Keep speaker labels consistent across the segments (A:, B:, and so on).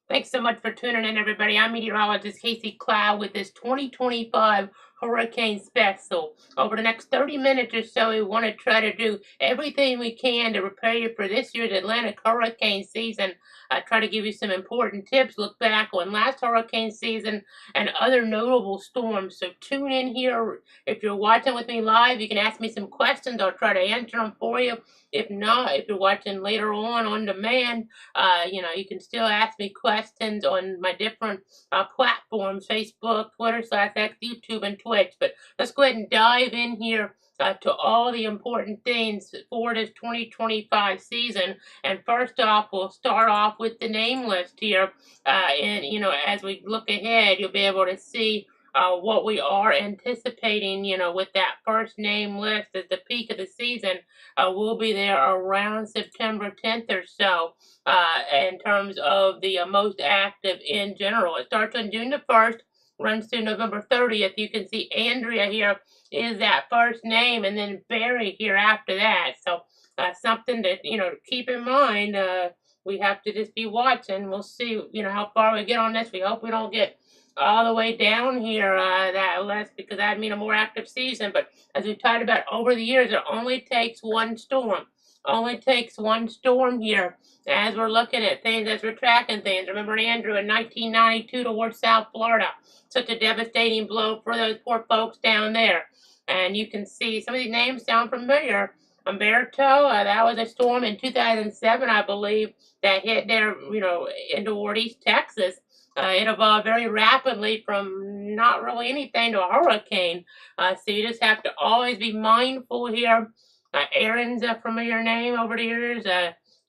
A: Thanks so much for tuning in, everybody. I'm meteorologist Casey Cloud with this 2025 hurricane special. Over the next 30 minutes or so, we want to try to do everything we can to prepare you for this year's Atlantic hurricane season. I try to give you some important tips, look back on last hurricane season and other notable storms. So tune in here. If you're watching with me live, you can ask me some questions. I'll try to answer them for you. If not, if you're watching later on demand, you can still ask me questions on my different platforms, Facebook, Twitter, /X, YouTube, and Twitch. But let's go ahead and dive in here to all the important things for this 2025 season. And first off, we'll start off with the name list here. And as we look ahead, you'll be able to see what we are anticipating, with that first name list at the peak of the season. We'll be there around September 10th or so in terms of the most active in general. It starts on June the 1st, runs through November 30th. You can see Andrea here is that first name, and then Barry here after that. So something to keep in mind. We have to just be watching. We'll see how far we get on this. We hope we don't get all the way down here that less, because that'd mean a more active season. But as we've talked about over the years, it only takes one storm. Only takes one storm here as we're looking at things, as we're tracking things. Remember Andrew in 1992 towards South Florida. Such a devastating blow for those poor folks down there. And you can see some of these names sound familiar. Umberto, that was a storm in 2007, I believe, that hit there, in toward East Texas. It evolved very rapidly from not really anything to a hurricane. So you just have to always be mindful here. Aaron's a familiar name over the years.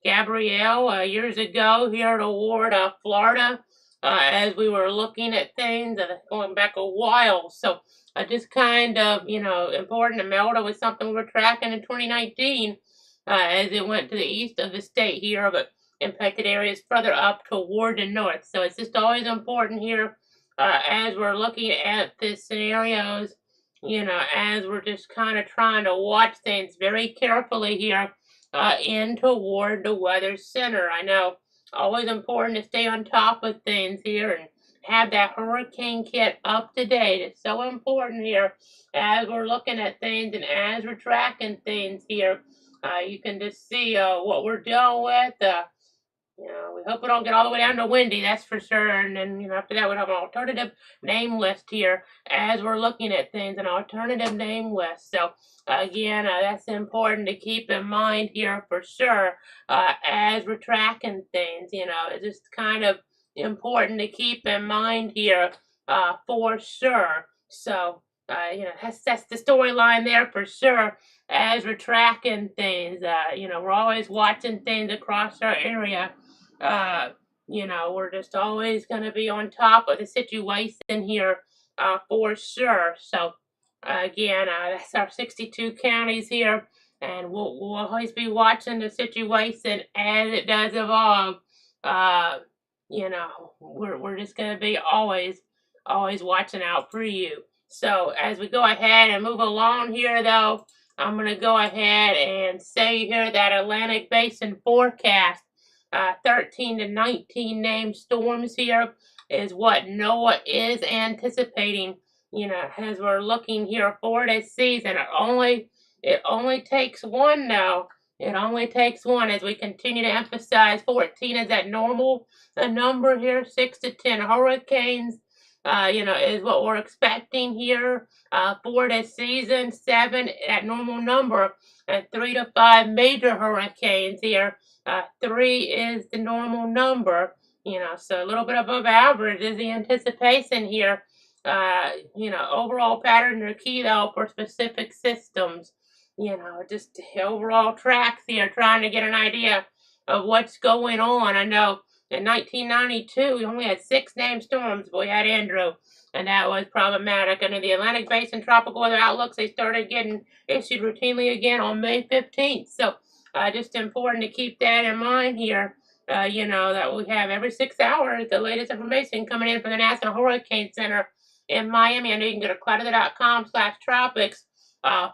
A: Gabrielle, years ago here toward Florida, as we were looking at things going back a while. So just kind of, important. Imelda was something we were tracking in 2019 as it went to the east of the state here, but impacted areas further up toward the north. So it's just always important here as we're looking at the scenarios, as we're just kind of trying to watch things very carefully here in toward the weather center. I know always important to stay on top of things here and have that hurricane kit up to date. It's so important here as we're looking at things and as we're tracking things here. You can just see what we're dealing with. We hope we don't get all the way down to Windy, that's for sure. And then, after that, we have an alternative name list here as we're looking at things, an alternative name list. So, again, that's important to keep in mind here for sure as we're tracking things. It's just kind of important to keep in mind here for sure. So, that's the storyline there for sure as we're tracking things. We're always watching things across our area. We're just always going to be on top of the situation here for sure. So, again, that's our 62 counties here, and we'll always be watching the situation as it does evolve. We're just going to be always watching out for you. So, as we go ahead and move along here, though, I'm going to go ahead and say here that Atlantic Basin forecast. 13 to 19 named storms here is what NOAA is anticipating, as we're looking here for this season. It only takes one now. It only takes one as we continue to emphasize 14 is that normal number here, 6 to 10 hurricanes, is what we're expecting here for this season. 7, that normal number, and 3 to 5 major hurricanes here. 3 is the normal number, so a little bit above average is the anticipation here. Overall patterns are key though for specific systems. Just the overall tracks here, trying to get an idea of what's going on. I know in 1992 we only had 6 named storms, but we had Andrew, and that was problematic. Under the Atlantic Basin tropical weather outlooks, they started getting issued routinely again on May 15th. So just important to keep that in mind here. That we have every 6 hours the latest information coming in from the National Hurricane Center in Miami. I know you can go to cloudweather.com/tropics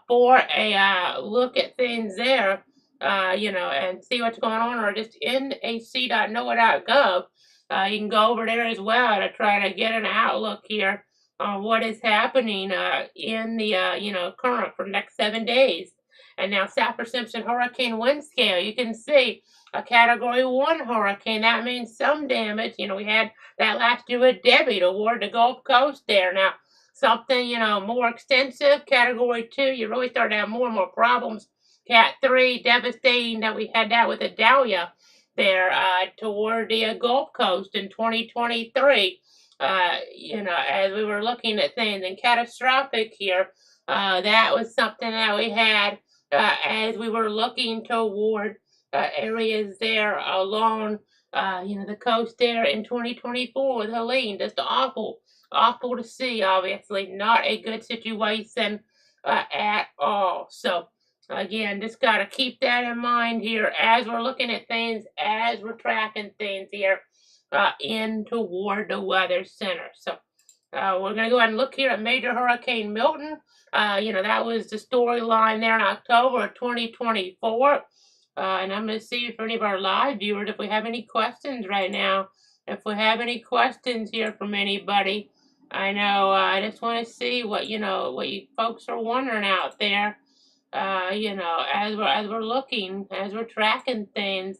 A: for a look at things there, and see what's going on, or just nac.noaa.gov. You can go over there as well to try to get an outlook here on what is happening in the current for the next 7 days. And now Saffir-Simpson hurricane wind scale. You can see a Category 1 hurricane. That means some damage. We had that last year with Debbie toward the Gulf Coast there. Now something more extensive, Category 2. You really start to have more and more problems. Cat 3, devastating that we had that with Idalia there toward the Gulf Coast in 2023. As we were looking at things and catastrophic here, that was something that we had as we were looking toward areas there along, the coast there in 2024 with Helene. Just awful, awful to see. Obviously, not a good situation at all. So again, just got to keep that in mind here as we're looking at things, as we're tracking things here in toward the Weather Center. So we're going to go ahead and look here at Major Hurricane Milton. That was the storyline there in October of 2024. And I'm going to see for any of our live viewers if we have any questions right now. If we have any questions here from anybody, I know I just want to see what what you folks are wondering out there. As we're looking, as we're tracking things.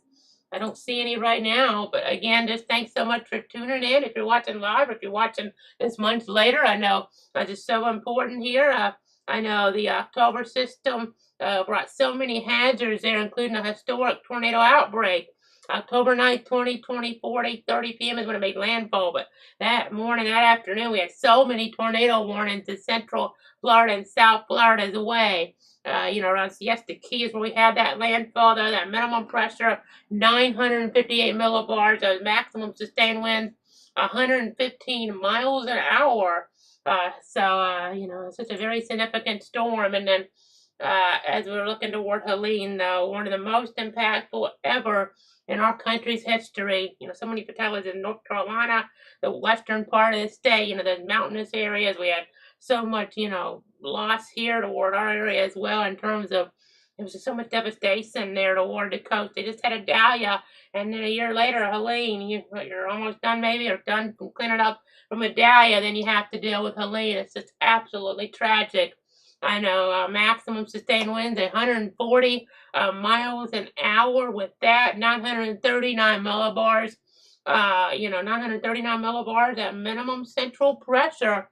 A: I don't see any right now, but again, just thanks so much for tuning in. If you're watching live, or if you're watching this months later, I know that's just so important here. I know the October system brought so many hazards there, including a historic tornado outbreak. October 9th, 2024 at 8:30 p.m. is when it made landfall, but that morning, that afternoon, we had so many tornado warnings in central Florida and South Florida's way. Around Siesta Key is where we had that landfall, though, that minimum pressure, 958 millibars, those maximum sustained winds, 115 miles an hour. It's such a very significant storm. And then as we're looking toward Helene, though, one of the most impactful ever in our country's history. So many fatalities in North Carolina, the western part of the state, the mountainous areas. We had so much, loss here toward our area as well in terms of there was just so much devastation there toward the coast. They just had Idalia, and then a year later, Helene. You're almost done, maybe, or done from cleaning up from Idalia. Then you have to deal with Helene. It's just absolutely tragic. I know maximum sustained winds 140 miles an hour with that, 939 millibars. 939 millibars at minimum central pressure.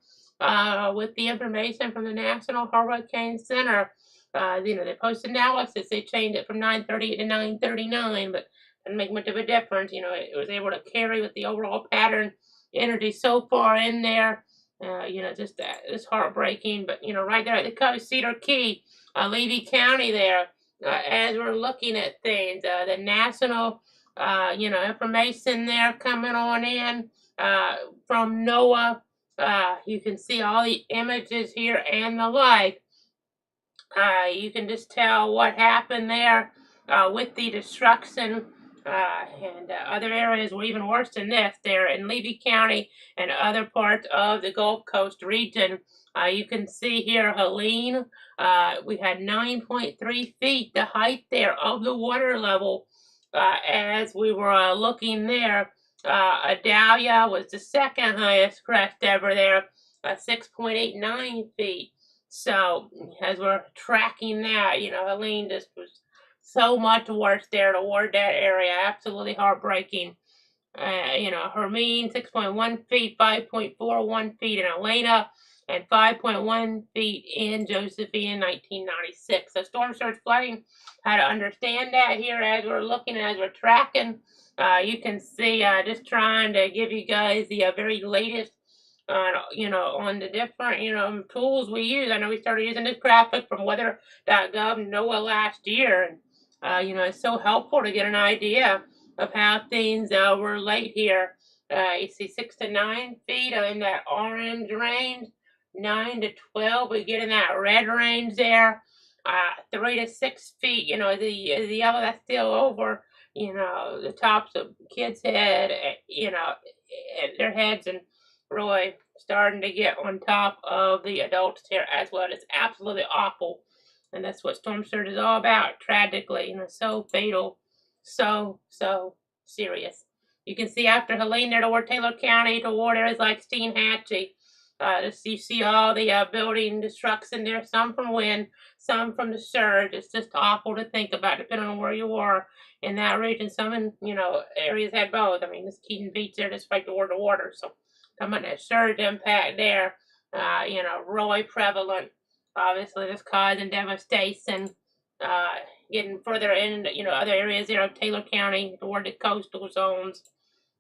A: With the information from the National Hurricane Center. They posted analysis. They changed it from 938 to 939, but didn't make much of a difference. It was able to carry with the overall pattern energy so far in there. It's heartbreaking. But, right there at the coast, Cedar Key, Levy County there, as we're looking at things, the national, information there coming on in from NOAA. You can see all the images here and the like. You can just tell what happened there with the destruction. And other areas were even worse than this there in Levy County and other parts of the Gulf Coast region. You can see here Helene. We had 9.3 feet, the height there of the water level as we were looking there. Idalia was the second highest crest ever there, 6.89 feet. So as we're tracking that, Helene just was so much worse there toward that area. Absolutely heartbreaking. Hermine, 6.1 feet, 5.41 feet in Elena, and 5.1 feet in Josephine in 1996. So storm surge flooding, how to understand that here as we're looking, as we're tracking. You can see just trying to give you guys the very latest on the different, tools we use. I know we started using this graphic from weather.gov NOAA last year. And, it's so helpful to get an idea of how things were late here. You see 6 to 9 feet in that orange range, 9 to 12. We get in that red range there. 3 to 6 feet, the yellow, that's still over, the tops of kids' head, their heads, and really starting to get on top of the adults here as well. It's absolutely awful. And that's what storm surge is all about, tragically, so fatal, so serious. You can see after Helene there toward Taylor County, toward areas like Steinhatchee. You see all the building destruction there, some from wind, some from the surge. It's just awful to think about, depending on where you are in that region. Some in, areas had both. I mean, this Keaton Beach there just right toward the water. So, talking about that surge impact there, really prevalent. Obviously, this causing devastation. Getting further in, other areas there of Taylor County toward the coastal zones.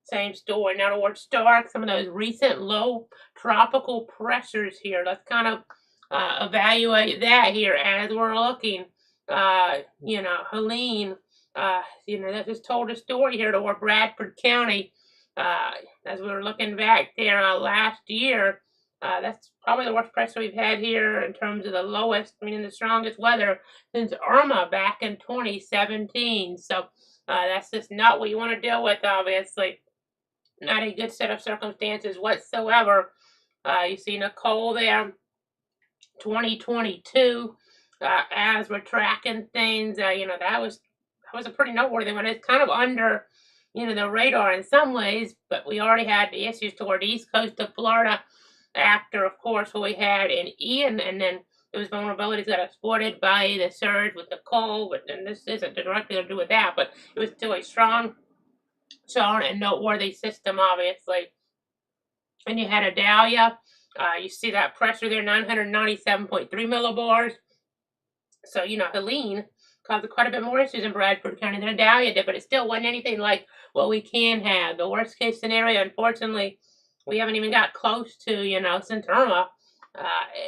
A: Same story. Now towards Stark, some of those recent low tropical pressures here. Let's kind of evaluate that here as we're looking. Helene, that just told a story here toward Bradford County. As we were looking back there last year, that's probably the worst pressure we've had here in terms of the lowest, meaning the strongest weather since Irma back in 2017. So that's just not what you want to deal with, obviously. Not a good set of circumstances whatsoever. You see Nicole there, 2022. As we're tracking things, that was a pretty noteworthy one. It's kind of under, the radar in some ways, but we already had the issues toward the east coast of Florida after, of course, what we had in Ian, and then those vulnerabilities got exploited by the surge with the cold. And this isn't directly to do with that, but it was still a strong and noteworthy system, obviously. And you had Idalia. You see that pressure there, 997.3 millibars. So, Helene caused quite a bit more issues in Bradford County than Idalia did, but it still wasn't anything like what we can have. The worst case scenario, unfortunately, we haven't even got close to, since Irma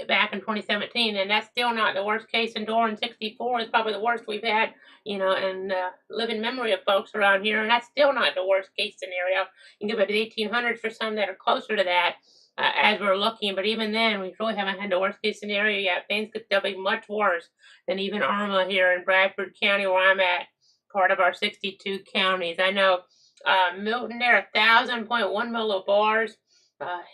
A: back in 2017, and that's still not the worst case. In Doran 64 is probably the worst we've had, in living memory of folks around here, and that's still not the worst case scenario. You can give it to 1800s for some that are closer to that as we're looking, but even then, we really haven't had the worst case scenario yet. Things could still be much worse than even Irma here in Bradford County, where I'm at, part of our 62 counties. I know Milton there, 1,000.1 millibars.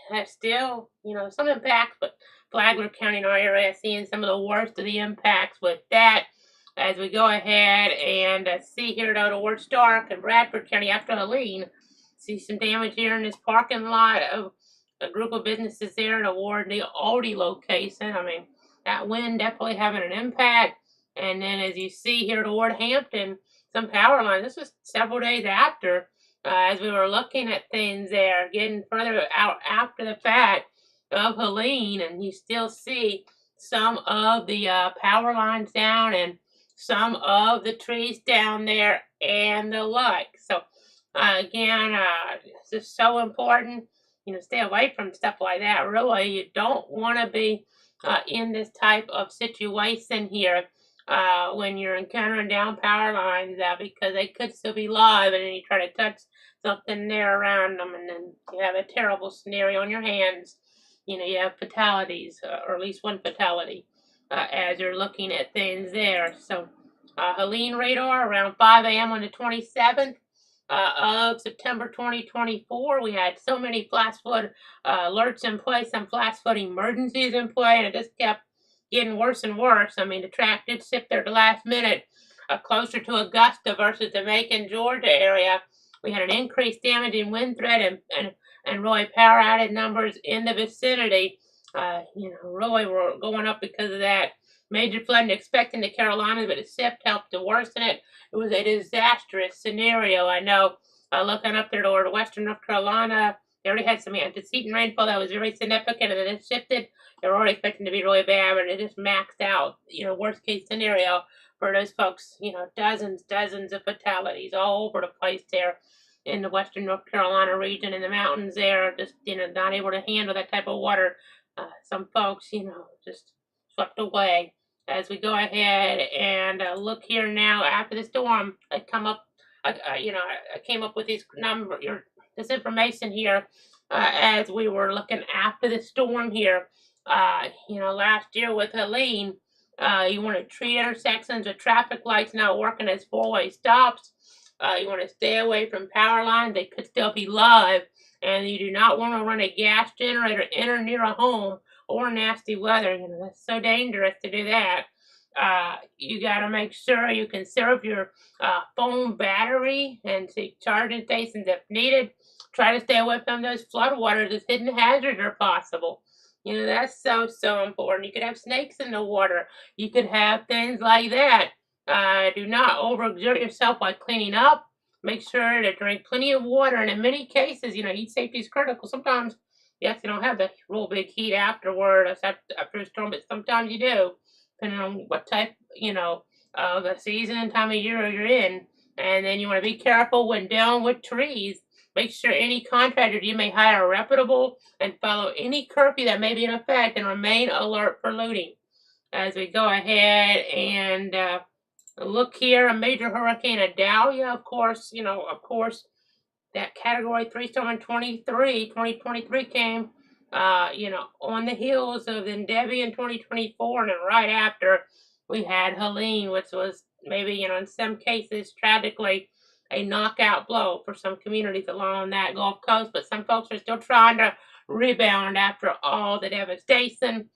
A: That's still, some impacts, but Flagler County in our area seeing some of the worst of the impacts with that. As we go ahead and see here towards Stark and Bradford County after Helene, see some damage here in this parking lot of a group of businesses there toward the Aldi location. I mean, that wind definitely having an impact. And then as you see here toward Hampton, some power lines. This was several days after. As we were looking at things there, getting further out after the fact of Helene, and you still see some of the power lines down and some of the trees down there and the like. So, again, it's just so important, stay away from stuff like that. Really, you don't want to be in this type of situation here when you're encountering down power lines because they could still be live, and then you try to touch something there around them, and then you have a terrible scenario on your hands. You have fatalities, or at least one fatality, as you're looking at things there. So, Helene radar around 5 a.m. on the 27th of September 2024. We had so many flash flood alerts in place, some flash flood emergencies in play, and it just kept getting worse and worse. I mean, the track did shift there at the last minute, closer to Augusta versus the Macon, Georgia area. We had an increased damage in wind threat and really power outage numbers in the vicinity. Really we're going up because of that. Major flooding expected in the Carolinas, but the SIP helped to worsen it. It was a disastrous scenario. I know, looking up there toward western North Carolina, they already had some antecedent rainfall that was very significant, and then it shifted. They were already expecting to be really bad, but it just maxed out. Worst case scenario for those folks. Dozens of fatalities all over the place there in the western North Carolina region, in the mountains there, just not able to handle that type of water. Some folks, just swept away. As we go ahead and look here now after the storm, I came up with this information here as we were looking after the storm here. Last year with Helene, you want to treat intersections with traffic lights not working as four-way stops. You want to stay away from power lines. They could still be live. And you do not want to run a gas generator in or near a home or nasty weather. That's so dangerous to do that. You got to make sure you conserve your phone battery and take charging stations if needed. Try to stay away from those floodwaters as hidden hazards are possible. You know, that's so important. You could have snakes in the water. You could have things like that. Do not overexert yourself while cleaning up. Make sure to drink plenty of water. And in many cases, you know, heat safety is critical. Sometimes, yes, you don't have the real big heat afterward, after a storm, but sometimes you do, depending on what type, you know, the season and time of year you're in. And then you want to be careful when dealing with trees. Make sure any contractor you may hire reputable and follow any curfew that may be in effect and remain alert for looting. As we go ahead and look here, a major hurricane Idalia, of course, you know, of course, that category 3 storm in 2023 came, you know, on the heels of then Debbie in 2024, and then right after we had Helene, which was maybe, you know, in some cases tragically a knockout blow for some communities along that Gulf Coast, but some folks are still trying to rebound after all the devastation.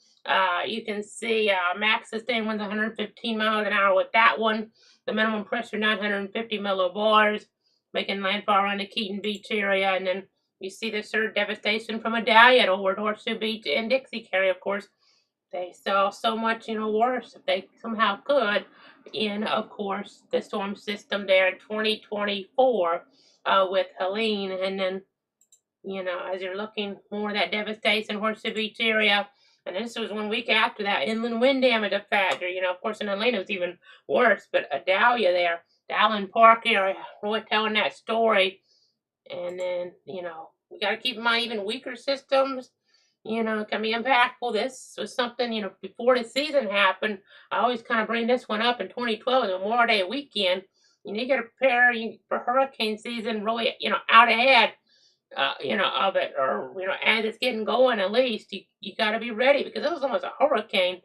A: You can see max sustained winds 115 miles an hour with that one. The minimum pressure 950 millibars, making landfall around the Keaton Beach area. And then you see the surge devastation from Idalia toward Horseshoe Beach and Dixie County. Of course, they saw so much, you know, worse if they somehow could in, of course, the storm system there in 2024 with Helene. And then, you know, as you're looking more of that devastation, Horseshoe Beach area. And this was 1 week after that inland wind damage a factor. You know, of course, in Atlanta it was even worse, but Idalia there, the Allen Park area, really telling that story. And then, you know, we got to keep in mind even weaker systems, you know, can be impactful. This was something, you know, before the season happened. I always kind of bring this one up in 2012, the Memorial Day weekend. You got to prepare for hurricane season really, you know, out ahead you know, of it, or you know, as it's getting going, at least you got to be ready because it was almost a hurricane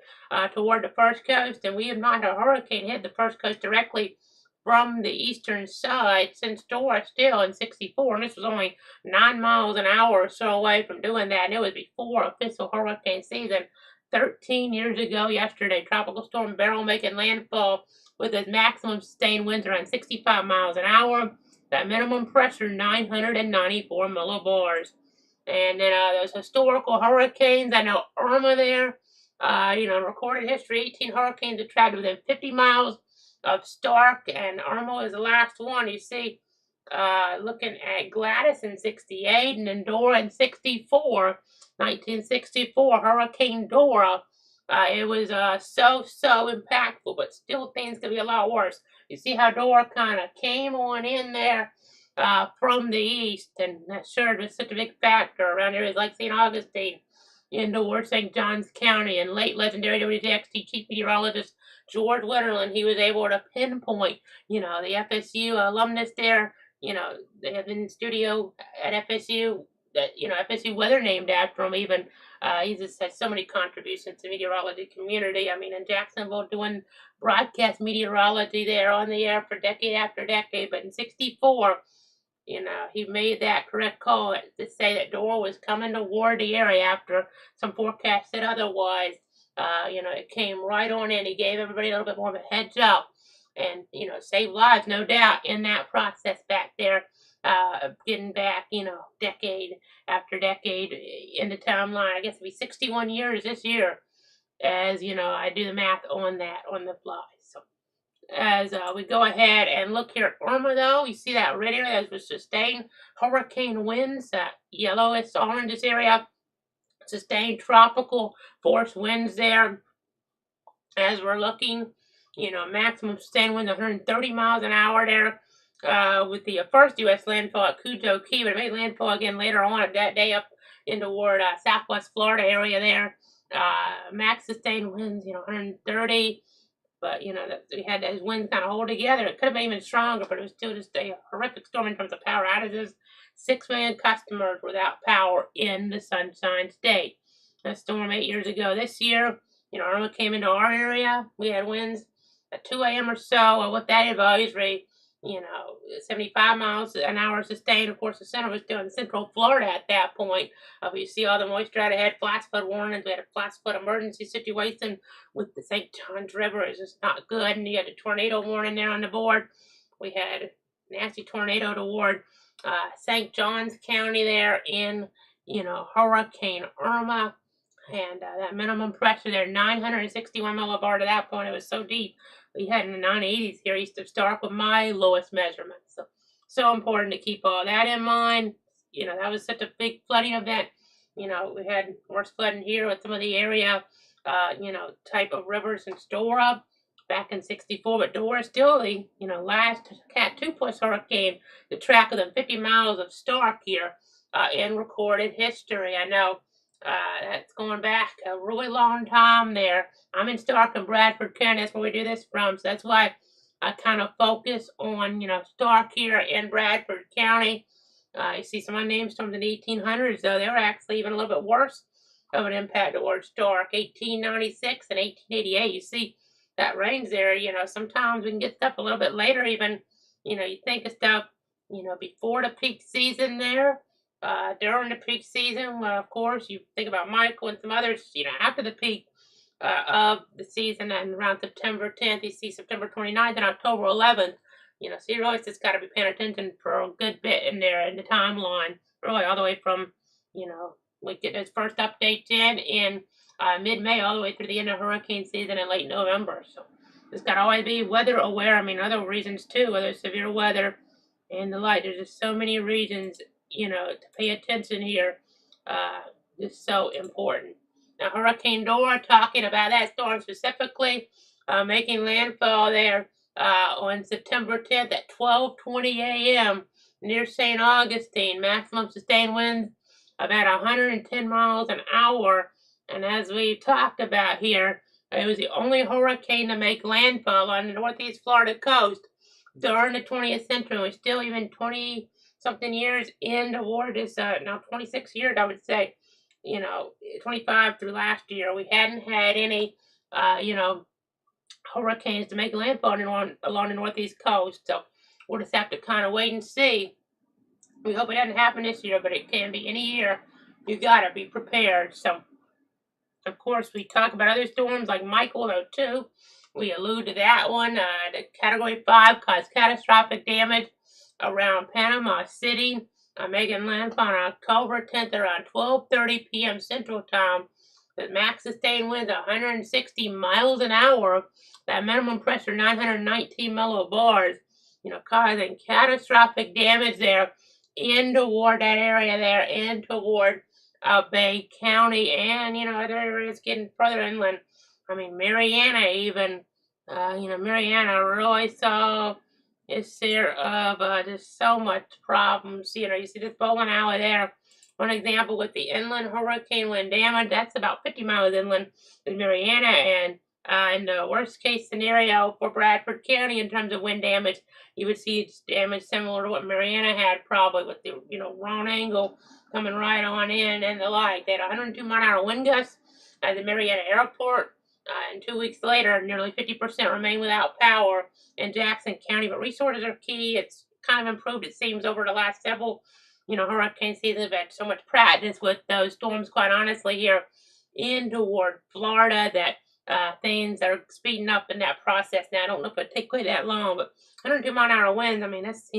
A: toward the first coast, and we have not had a hurricane hit the first coast directly from the eastern side since Dora still in '64, and this was only 9 miles an hour or so away from doing that, and it was before official hurricane season. 13 years ago yesterday, Tropical Storm Beryl making landfall with its maximum sustained winds around 65 miles an hour. That minimum pressure 994 millibars. And then those historical hurricanes, I know Irma there, you know, in recorded history, 18 hurricanes have traveled within 50 miles of Stark, and Irma is the last one. You see, looking at Gladys in 68 and then Dora in 64, 1964, Hurricane Dora. It was so impactful, but still things could be a lot worse. You see how Dora kind of came on in there from the east, and that sure was such a big factor around areas like St. Augustine, into St. Johns County, and late legendary WTXT chief meteorologist George Wetterland, he was able to pinpoint, you know, the FSU alumnus there. You know, they have been in studio at FSU that, you know, FSU weather named after him even. He just has so many contributions to the meteorology community. I mean, in Jacksonville doing broadcast meteorology there on the air for decade after decade. But in '64, you know, he made that correct call to say that Dora was coming toward the area after some forecasts said otherwise. You know, it came right on in. He gave everybody a little bit more of a heads up and, you know, saved lives, no doubt, in that process back there. Getting back, you know, decade after decade in the timeline. I guess it'll be 61 years this year, as you know, I do the math on that on the fly. So as we go ahead and look here at Irma, though, you see that red area that was sustained hurricane winds, that yellowish orange area, sustained tropical force winds there. As we're looking, you know, maximum sustained winds 130 miles an hour there. With the first U.S. landfall at Cujo Key, but it made landfall again later on that day up in toward southwest Florida area there. Max sustained winds, you know, 130, but you know, we had those winds kind of hold together. It could have been even stronger, but it was still just a horrific storm in terms of power outages. 6 million customers without power in the Sunshine State. That storm 8 years ago. This year, you know, Irma came into our area. We had winds at 2 a.m. or so. Well, with that advisory, you know, 75 miles an hour sustained. Of course, the center was still in Central Florida at that point. You see all the moisture out ahead, flash flood warnings. We had a flash flood emergency situation with the St. Johns River. It's just not good. And you had a tornado warning there on the board. We had a nasty tornado toward St. Johns County there in, Hurricane Irma. And that minimum pressure there, 961 millibars at that point. It was so deep. We had in the 980s here east of Stark with my lowest measurement. So important to keep all that in mind. That was such a big flooding event. We had worse flooding here with some of the area, type of rivers in Stora back in '64. But Dora still the, last Cat 2 plus hurricane to track of the 50 miles of Stark here in recorded history. I know that's going back a really long time there. I'm in Stark and Bradford County. That's where we do this from. So that's why I kind of focus on, Stark here in Bradford County. You see some unnamed storms in the 1800s, though. They were actually even a little bit worse of an impact towards Stark. 1896 and 1888. You see that range there. Sometimes we can get stuff a little bit later, even, you think of stuff, before the peak season there. During the peak season, well, of course, you think about Michael and some others, after the peak of the season and around September 10th, you see September 29th and October 11th. So you always just got to be paying attention for a good bit in there in the timeline, really all the way from, we get those first updates in mid-May all the way through the end of hurricane season in late November. So just got to always be weather aware. I mean, other reasons too, whether it's severe weather and the like. There's just so many reasons, to pay attention here. Is so important. Now, Hurricane Dora, talking about that storm specifically, making landfall there on September 10th at 12:20 a.m. near St. Augustine. Maximum sustained winds about 110 miles an hour. And as we talked about here, it was the only hurricane to make landfall on the northeast Florida coast during the 20th century. We're still even 20 something years in the war. This now 26 years, I would say. 25 through last year, we hadn't had any, hurricanes to make landfall along the northeast coast. So we'll just have to kind of wait and see. We hope it doesn't happen this year, but it can be any year. You gotta be prepared. So, of course, we talk about other storms like Michael, though, too. We allude to that one. The Category 5 caused catastrophic damage around Panama City, making landfall on October 10th around 12:30 p.m. Central Time. The max sustained winds 160 miles an hour. That minimum pressure 919 millibars. Causing catastrophic damage there in toward that area there, in toward Bay County, and other areas getting further inland. I mean, Mariana even. Mariana really saw its share of just so much problems. You see this bowling alley there. One example with the inland hurricane wind damage, that's about 50 miles inland in Mariana, and in the worst case scenario for Bradford County in terms of wind damage, you would see damage similar to what Mariana had, probably with the wrong angle coming right on in and the like. They had 102 mile an hour wind gusts at the Mariana airport. And 2 weeks later, nearly 50% remain without power in Jackson County. But resources are key. It's kind of improved, it seems, over the last several, hurricane seasons. We've had so much practice with those storms, quite honestly, here in toward Florida that things are speeding up in that process. Now, I don't know if it'll take quite that long, but 102 mile an hour winds, I mean, that's,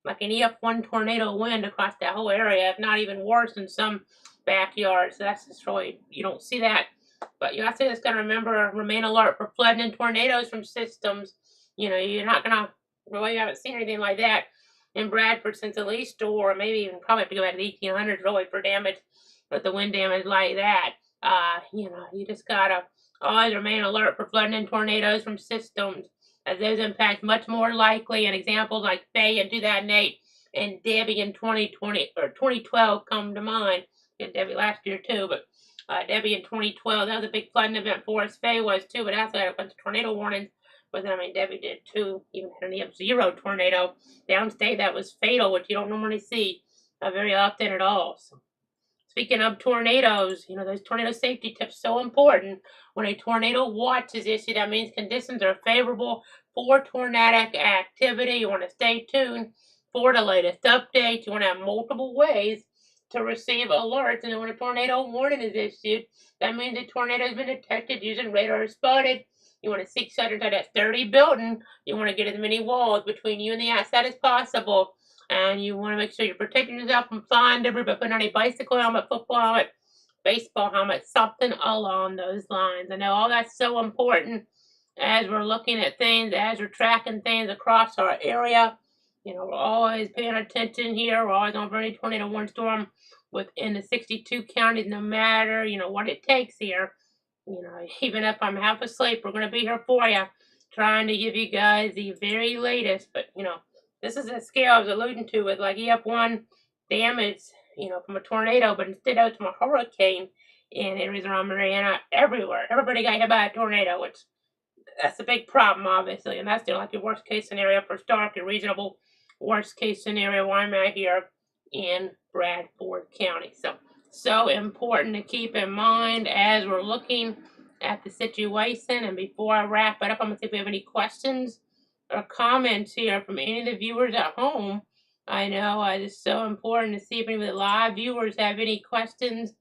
A: like an EF1 tornado wind across that whole area, if not even worse in some backyards. So that's just really, you don't see that. But you also just got to remember, remain alert for flooding and tornadoes from systems. You're not going to, really haven't seen anything like that in Bradford since at least, or maybe even probably have to go back to the 1800s really for damage, with the wind damage like that. You just got to always remain alert for flooding and tornadoes from systems, as those impacts much more likely, and examples like Faye in 2008 and Debbie in 2020 or 2012 come to mind. And Debbie last year too, but Debbie in 2012, that was a big flooding event for us. Faye was too, but also had a bunch of tornado warnings. But then, Debbie did too. Even had an EF0 tornado downstate that was fatal, which you don't normally see very often at all. Speaking of tornadoes, those tornado safety tips so important. When a tornado watch is issued, that means conditions are favorable for tornadic activity. You want to stay tuned for the latest updates. You want to have multiple ways to receive alerts. And then when a tornado warning is issued, that means a tornado has been detected using radar spotted. You want to seek shelter inside that sturdy building. You want to get as many walls between you and the outside as possible. And you want to make sure you're protecting yourself from flying debris by putting on a bicycle helmet, football helmet, baseball helmet, something along those lines. I know all that's so important as we're looking at things, as we're tracking things across our area. We're always paying attention here. We're always on for any tornado warning storm within the 62 counties, no matter, what it takes here. Even if I'm half asleep, we're going to be here for you, trying to give you guys the very latest. But, this is a scale I was alluding to with like EF1 damage, from a tornado, but instead of from a hurricane in areas around Mariana, everywhere. Everybody got hit by a tornado, which that's a big problem, obviously, and that's like your worst case scenario for Stark, your reasonable worst case scenario where I'm at here in Bradford County. So important to keep in mind as we're looking at the situation. And before I wrap it up, I'm going to see if we have any questions or comments here from any of the viewers at home. I know it's so important to see if any of the live viewers have any questions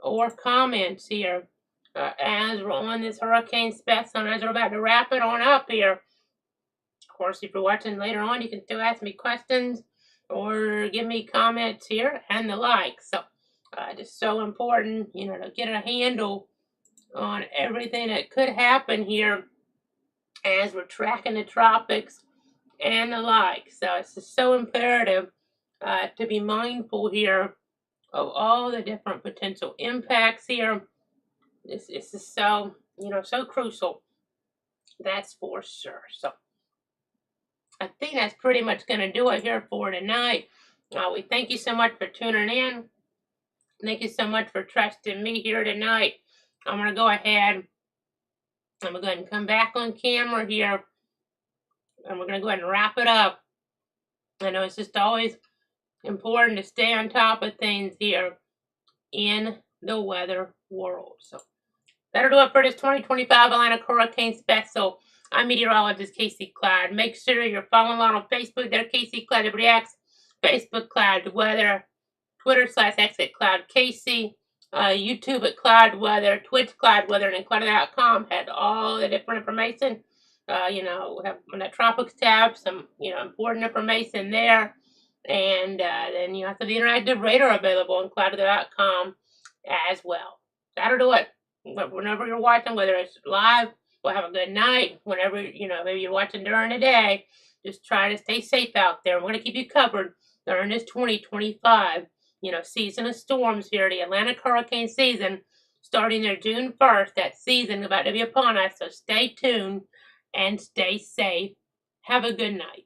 A: or comments here as we're on this hurricane special, as we're about to wrap it on up here. Of course, if you're watching later on, you can still ask me questions or give me comments here and the like. So just so important, to get a handle on everything that could happen here as we're tracking the tropics and the like. So it's just so imperative to be mindful here of all the different potential impacts here. This is so, so crucial. That's for sure. So I think that's pretty much going to do it here for tonight. We thank you so much for tuning in. Thank you so much for trusting me here tonight. I'm going to go ahead. I'm going to go ahead and come back on camera here. And we're going to go ahead and wrap it up. I know it's just always important to stay on top of things here in the weather world. So that'll do it for this 2025 Atlantic Hurricane Special. I'm meteorologist Casey Clyde. Make sure you're following along on Facebook there, Casey Clyde WX, Facebook Clyde Weather, Twitter /X at Clyde Casey, YouTube at Clyde Weather, Twitch Clyde Weather, and Clyde.com has all the different information. We have on that Tropics tab some, important information there. And then you have the interactive radar available on Clyde.com as well. That'll do it. Whenever you're watching, whether it's live, well, have a good night. Whenever, maybe you're watching during the day, just try to stay safe out there. We're going to keep you covered during this 2025, season of storms here, the Atlantic hurricane season, starting there June 1st. That season about to be upon us, so stay tuned and stay safe. Have a good night.